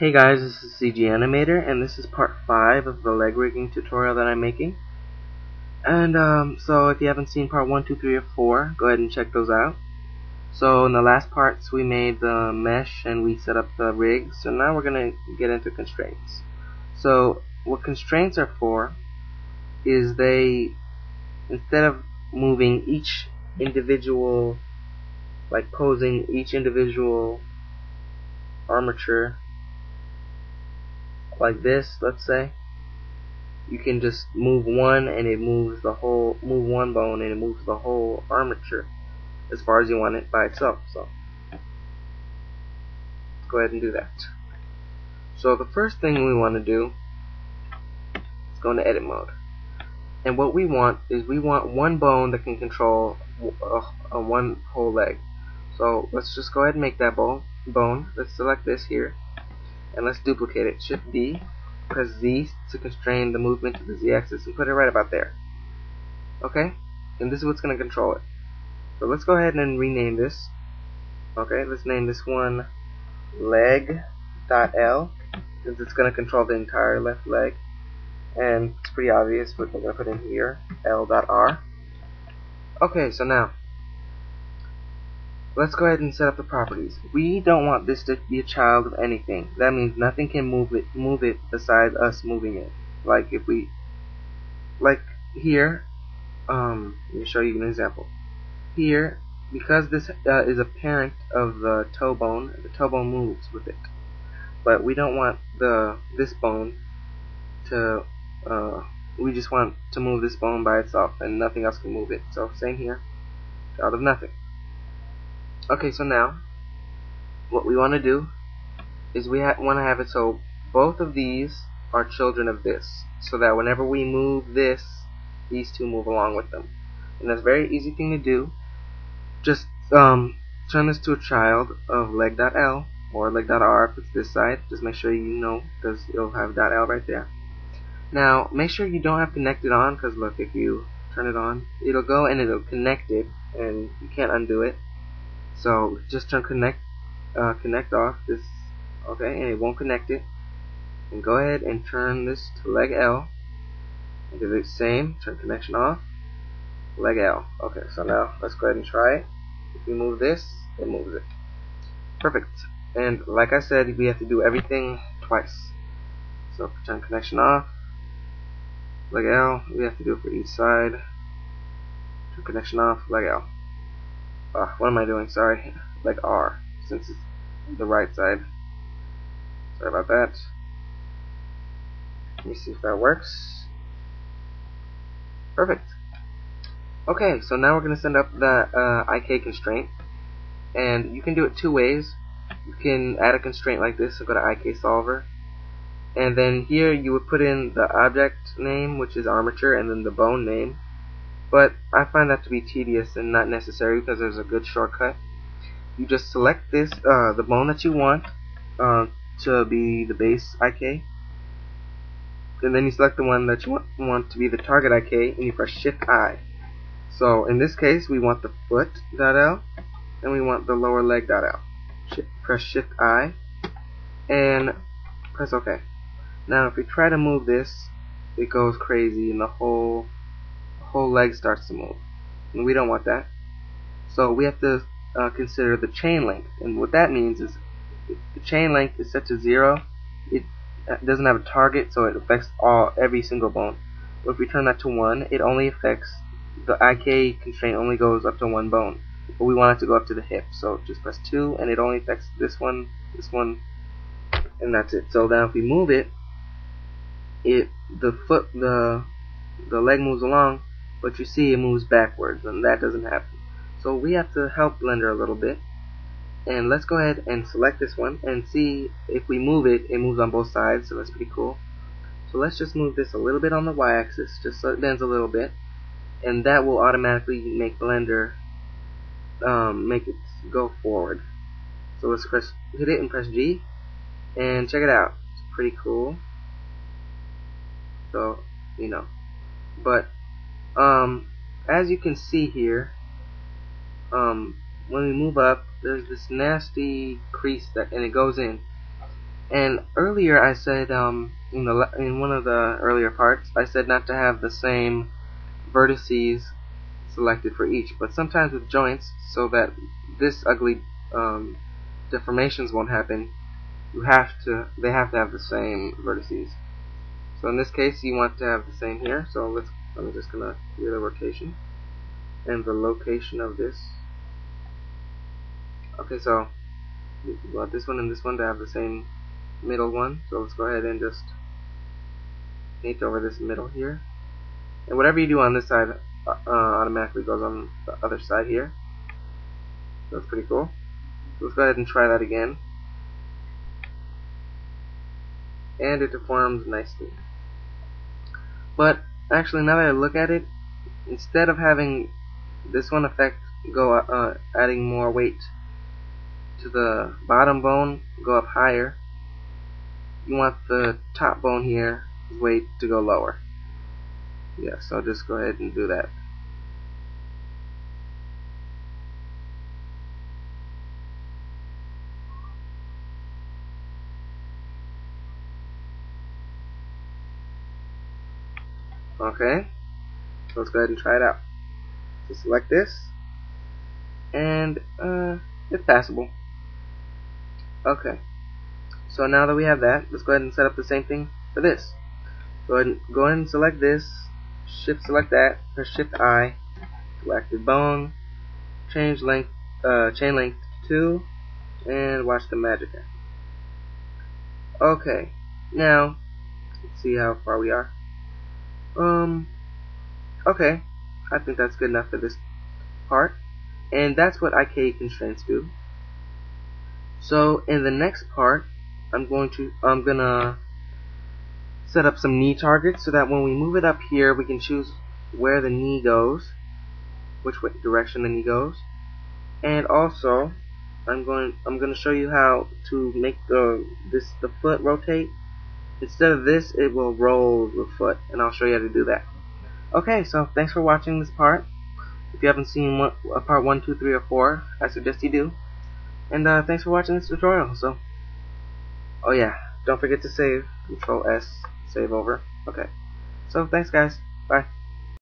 Hey guys, this is CG Animator, and this is part 5 of the leg rigging tutorial that I'm making. And so if you haven't seen part 1, 2, 3, or 4, go ahead and check those out. So in the last parts we made the mesh and we set up the rig, so now we're going to get into constraints. So what constraints are for is they, instead of moving each individual, like posing each individual armature like this, let's say, you can just move one and it moves the whole, move one bone and it moves the whole armature as far as you want it by itself. So go ahead and do that. So the first thing we want to do is go into edit mode, and what we want is we want one bone that can control one whole leg. So let's just go ahead and make that bone. Let's select this here and let's duplicate it. Shift D, press Z to constrain the movement to the Z-axis and put it right about there. Okay? And this is what's going to control it. So let's go ahead and rename this. Okay, let's name this one leg.L, since it's going to control the entire left leg. And it's pretty obvious what we're going to put in here, L.R. Okay, so now let's go ahead and set up the properties. We don't want this to be a child of anything. That means nothing can move it besides us moving it. Like if we, like here, let me show you an example. Here, because this is a parent of the toe bone moves with it. But we don't want this bone to, we just want to move this bone by itself and nothing else can move it. So same here, child of nothing. Okay, so now what we want to do is we want to have it so both of these are children of this, so that whenever we move this, these two move along with them. And that's a very easy thing to do. Just turn this to a child of leg.L or leg.R if it's this side. Just make sure you know, because it'll have .L right there. Now make sure you don't have connected on, because look, if you turn it on, it'll go and it'll connect it and you can't undo it. So just turn connect off this, okay, and it won't connect it. And go ahead and turn this to leg L and do the same. Turn connection off, leg L. Okay, so now let's go ahead and try it. If we move this, it moves it. Perfect. And like I said, we have to do everything twice. So turn connection off, leg L. We have to do it for each side. Turn connection off, leg L. What am I doing? Sorry, like R, since it's the right side. Sorry about that. Let me see if that works. Perfect. Okay, so now we're going to send up the IK constraint, and you can do it two ways. You can add a constraint like this, so go to IK solver, and then here you would put in the object name, which is armature, and then the bone name. But I find that to be tedious and not necessary because there's a good shortcut. You just select this, the bone that you want to be the base IK, and then you select the one that you want to be the target IK, and you press Shift I. So in this case, we want the foot.L, and we want the lower leg.L. Press Shift I, and press OK. Now if we try to move this, it goes crazy, and the whole leg starts to move, and we don't want that. So we have to consider the chain length, and what that means is if the chain length is set to 0, it doesn't have a target, so it affects every single bone. But if we turn that to 1, it only affects the IK constraint, only goes up to one bone, but we want it to go up to the hip. So just press 2, and it only affects this one, and that's it. So now if we move it, the leg moves along, but you see it moves backwards, and that doesn't happen. So we have to help Blender a little bit, and let's go ahead and select this one and see if we move it, it moves on both sides, so that's pretty cool. So let's just move this a little bit on the Y-axis, just so it bends a little bit, and that will automatically make Blender make it go forward. So let's hit it and press G, and check it out. It's pretty cool. So, you know, but as you can see here, when we move up, there's this nasty crease and it goes in. And earlier I said in one of the earlier parts I said not to have the same vertices selected for each, but sometimes with joints, so that this ugly deformations won't happen, they have to have the same vertices. So in this case you want to have the same here, so I'm just gonna do the rotation and the location of this. Okay, so we want this one and this one to have the same middle one, so let's go ahead and just paint over this middle here, and whatever you do on this side automatically goes on the other side here. So that's pretty cool. So let's go ahead and try that again, and it deforms nicely. But actually, now that I look at it, instead of having this one effect go adding more weight to the bottom bone go up higher, you want the top bone here weight to go lower. Yeah, so just go ahead and do that. Okay, so let's go ahead and try it out. So select this, and it's passable. Okay, so now that we have that, let's go ahead and set up the same thing for this. Go ahead and select this, shift select that, or shift I, selected bone, change length, chain length to 2, and watch the magic. Okay, now let's see how far we are. Okay, I think that's good enough for this part, and that's what IK constraints do. So in the next part, I'm gonna set up some knee targets so that when we move it up here, we can choose where the knee goes, which direction the knee goes, and also I'm gonna show you how to make the foot rotate. Instead of this, it will roll the foot, and I'll show you how to do that. Okay, so thanks for watching this part. If you haven't seen part 1, 2, 3, or 4, I suggest you do. And thanks for watching this tutorial. So, oh yeah, don't forget to save. Control S, save over. Okay. So thanks guys. Bye.